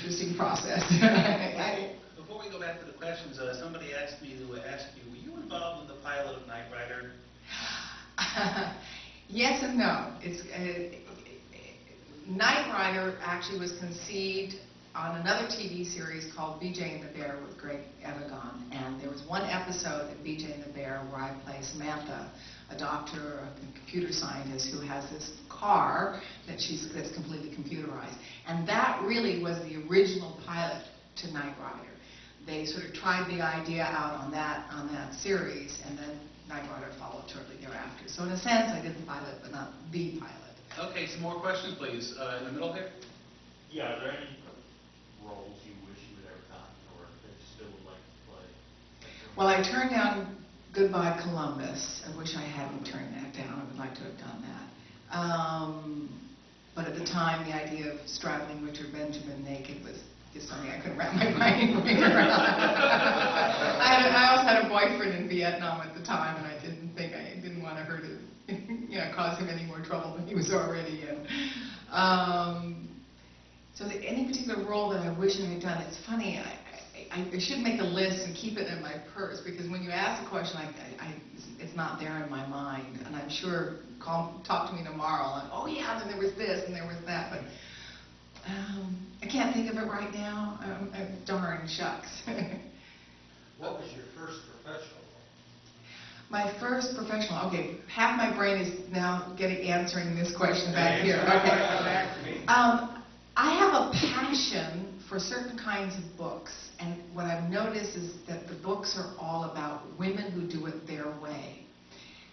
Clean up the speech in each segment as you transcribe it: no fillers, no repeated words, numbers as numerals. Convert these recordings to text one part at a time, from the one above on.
interesting process. Before we go back to the questions, somebody asked me to ask you, were you involved in the pilot of Knight Rider? Yes and no. Knight Rider actually was conceived on another TV series called BJ and the Bear with Greg Evigan, and there was one episode in BJ and the Bear where I play Samantha, a doctor, a computer scientist who has this car that's completely computerized, and that really was the original pilot to Knight Rider. They sort of tried the idea out on that series, and then Knight Rider followed shortly thereafter. So in a sense, I did the pilot, but not the pilot. Okay, some more questions, please. In the middle here. Yeah, are there any roles you wish you had ever done, or that you still would like to play? Well, I turned down Goodbye Columbus. I wish I hadn't turned that down. I would like to have done that. But at the time, the idea of straddling Richard Benjamin naked was just something I couldn't wrap my mind around. I also had a boyfriend in Vietnam at the time, and I didn't want her to cause him any more trouble than he was already in. So any particular role that I wish I had done, it's funny, I should make a list and keep it in my purse, because when you ask a question, it's not there in my mind, and I'm sure, talk to me tomorrow, and oh yeah, then there was this and there was that, but I can't think of it right now. Darn shucks. What was your first professional role? My first professional, okay, half my brain is now answering this question back here. Okay. I have a passion for certain kinds of books, and what I've noticed is that the books are all about women who do it their way.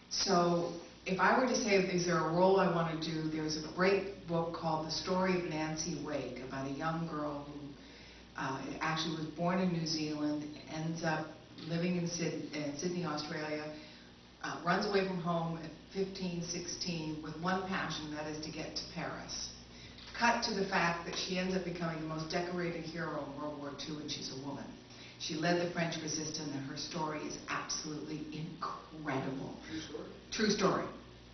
So if I were to say, is there a role I want to do, there's a great book called The Story of Nancy Wake, about a young girl who actually was born in New Zealand, ends up living in Sydney, Australia, runs away from home at 15, 16 with one passion, that is to get to Paris. Cut to the fact that she ends up becoming the most decorated hero in World War II, and she's a woman. She led the French Resistance, and her story is absolutely incredible. True story? True story.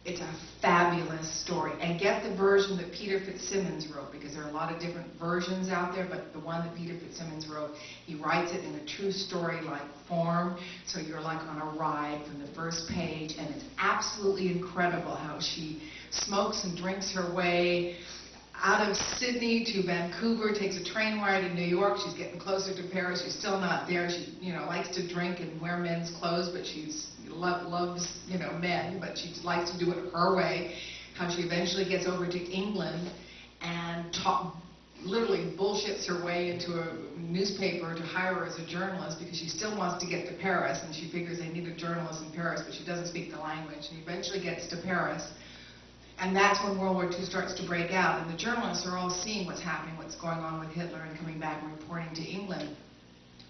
It's a fabulous story. And get the version that Peter Fitzsimmons wrote, because there are a lot of different versions out there, but the one that Peter Fitzsimmons wrote, he writes it in a true story-like form, so you're like on a ride from the first page, and it's absolutely incredible how she smokes and drinks her way out of Sydney to Vancouver, takes a train ride in New York. She's getting closer to Paris. She's still not there. She, likes to drink and wear men's clothes, but she's loves, men, but she likes to do it her way. How she eventually gets over to England and literally bullshits her way into a newspaper to hire her as a journalist, because she still wants to get to Paris, and she figures they need a journalist in Paris, but she doesn't speak the language, and eventually gets to Paris. And that's when World War II starts to break out, and the journalists are all seeing what's happening, what's going on with Hitler, and coming back and reporting to England.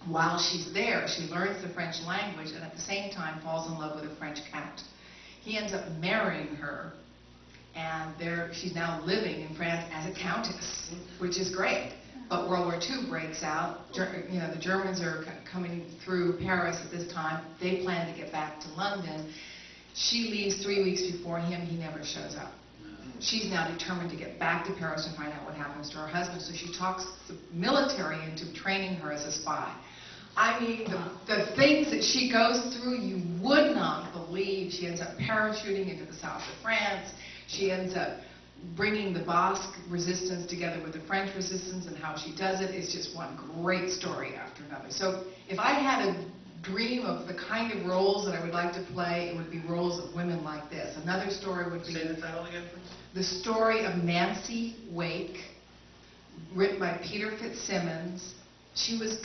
While she's there, she learns the French language, and at the same time falls in love with a French count. He ends up marrying her, and she's now living in France as a countess, which is great. But World War II breaks out. The Germans are coming through Paris at this time. They plan to get back to London. She leaves 3 weeks before him. He never shows up. She's now determined to get back to Paris and find out what happens to her husband. So she talks the military into training her as a spy. I mean, the things that she goes through, you would not believe. She ends up parachuting into the south of France. She ends up bringing the Basque resistance together with the French resistance, and how she does it is just one great story after another. So if I had a dream of the kind of roles that I would like to play, it would be roles of women like this. Another story would be... Say the title again, please. The Story of Nancy Wake, written by Peter Fitzsimmons. She was...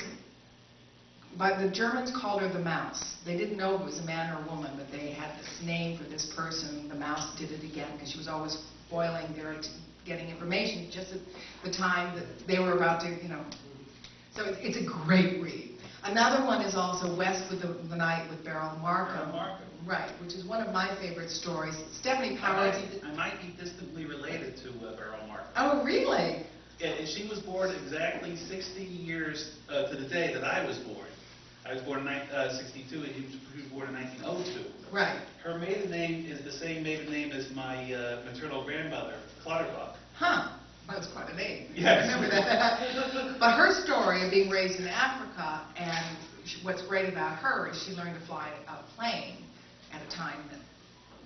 the Germans called her the Mouse. They didn't know if it was a man or a woman, but they had this name for this person. The Mouse did it again, because she was always foiling their getting information just at the time that they were about to, So it's a great read. Another one is also West with the Night with Beryl Markham. Right, which is one of my favorite stories. Stephanie Powers. I might be distantly related to Beryl Markham. Oh, really? Yeah, and she was born exactly 60 years to the day that I was born. I was born in 1962, and he was born in 1902. Right. Her maiden name is the same maiden name as my maternal grandmother, Clutterbuck. Huh. That's quite a name. Yes. I remember that. But her story of being raised in Africa, and what's great about her is she learned to fly a plane at a time that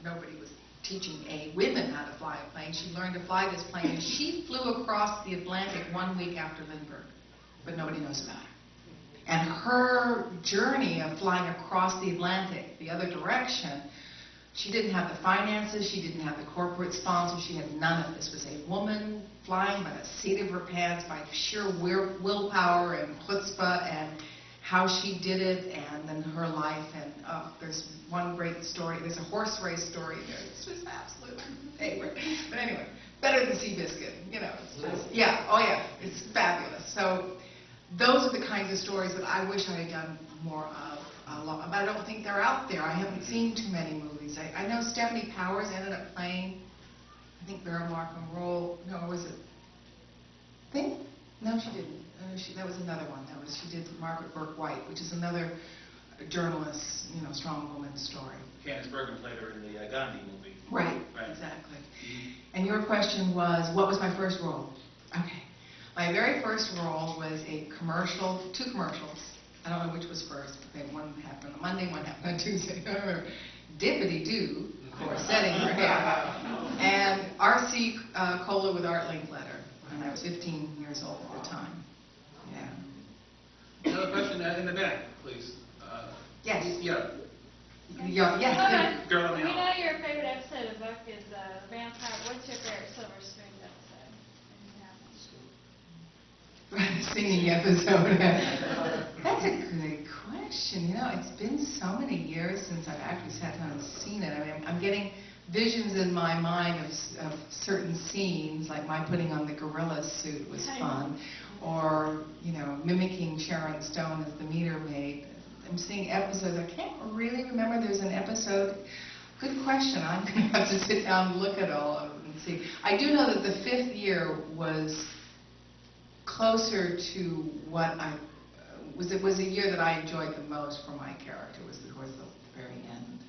nobody was teaching women how to fly a plane. She learned to fly this plane, and she flew across the Atlantic 1 week after Lindbergh, but nobody knows about her. And her journey of flying across the Atlantic, the other direction, she didn't have the finances, she didn't have the corporate sponsors, she had none of this. It was a woman flying by the seat of her pants, by sheer willpower and chutzpah, and how she did it, and then her life. And there's one great story, there's a horse race story there. This was absolutely favorite. But anyway, better than Seabiscuit, you know. It's just, yeah, oh yeah, it's fabulous. So those are the kinds of stories that I wish I had done more of. But I don't think they're out there. I haven't seen too many movies. I know Stephanie Powers ended up playing, I think, Vera Mark and Roll. No, was it? Think? No, she didn't. That was another one. She did Margaret Burke White, which is another journalist, you know, strong woman story. Candice Bergen played her in the Gandhi movie. Right. Exactly. And your question was, what was my first role? Okay. My very first role was a commercial, 2 commercials. I don't know which was first, but one happened on Monday, one happened on Tuesday. I don't remember. Dippity-doo for setting her hair. And R.C. Cola with Art Linkletter. And I was 15 years old at the time. Yeah. Another question in the back, please. Yes. Yeah. Yeah, yes. Girl on the We know aisle. your favorite episode of Buck is Vampire. What's your favorite Silver Spoon episode? Singing episode. That's a good question. You know, it's been so many years since I've actually sat down and seen it. I mean, I'm getting visions in my mind of certain scenes, like my putting on the gorilla suit was fun, or, you know, mimicking Sharon Stone as the meter maid. I'm seeing episodes. I can't really remember. There's an episode. Good question. I'm going to have to sit down and look at all of them and see. I do know that the 5th year was closer to what I was. It was a year that I enjoyed the most for my character. Was towards the very end.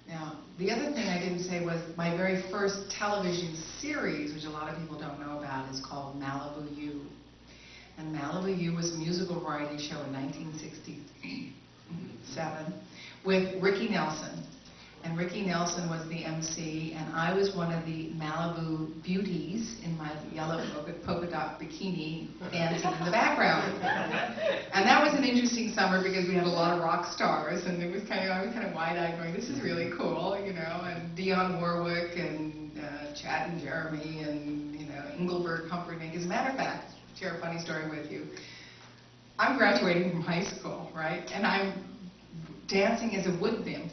Now, the other thing I didn't say was my very first television series, which a lot of people don't know about, is called Malibu U. And Malibu U was a musical variety show in 1967 with Ricky Nelson. And Ricky Nelson was the MC, and I was one of the Malibu beauties in my yellow polka dot bikini dancing in the background. And that was an interesting summer because we had a lot of rock stars, and I was kind of wide-eyed going, this is really cool, you know, and Dionne Warwick and Chad and Jeremy and, you know, Engelbert Humperdinck. As a matter of fact, share a funny story with you. I'm graduating from high school, right, and I'm dancing as a wood nymph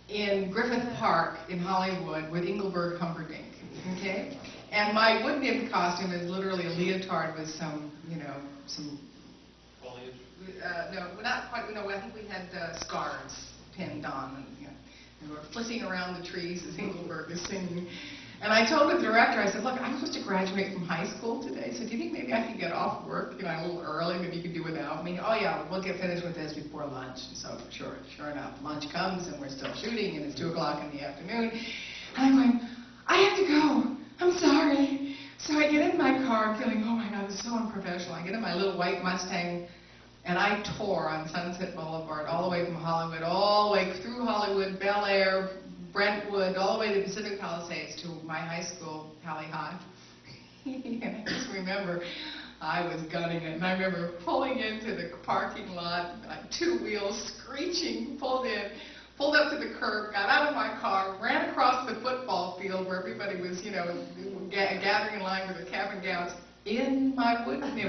in Griffith Park in Hollywood with Engelbert Humperdinck, okay? And my wood nymph costume is literally a leotard with some, you know, some... Foliage? No, not quite, no, I think we had scarves pinned on, and, you know, and we were flitting around the trees as Engelbert is singing. And I told the director, I said, look, I'm supposed to graduate from high school today, so do you think maybe I could get off work, you know, a little early, maybe you could do without me? Oh yeah, we'll get finished with this before lunch. And so sure enough, lunch comes and we're still shooting and it's 2 o'clock in the afternoon. And I'm going, I have to go, I'm sorry. So I get in my car, I'm feeling, oh my God, this is so unprofessional. I get in my little white Mustang and I tore on Sunset Boulevard all the way from Hollywood, all the way through Hollywood, Bel Air, Brentwood, all the way to Pacific Palisades to my high school, Pali High. And I just remember I was gunning it. And I remember pulling into the parking lot, like 2 wheels screeching, pulled up to the curb, got out of my car, ran across the football field where everybody was, you know, gathering in line with their cap and gowns in my wood nymph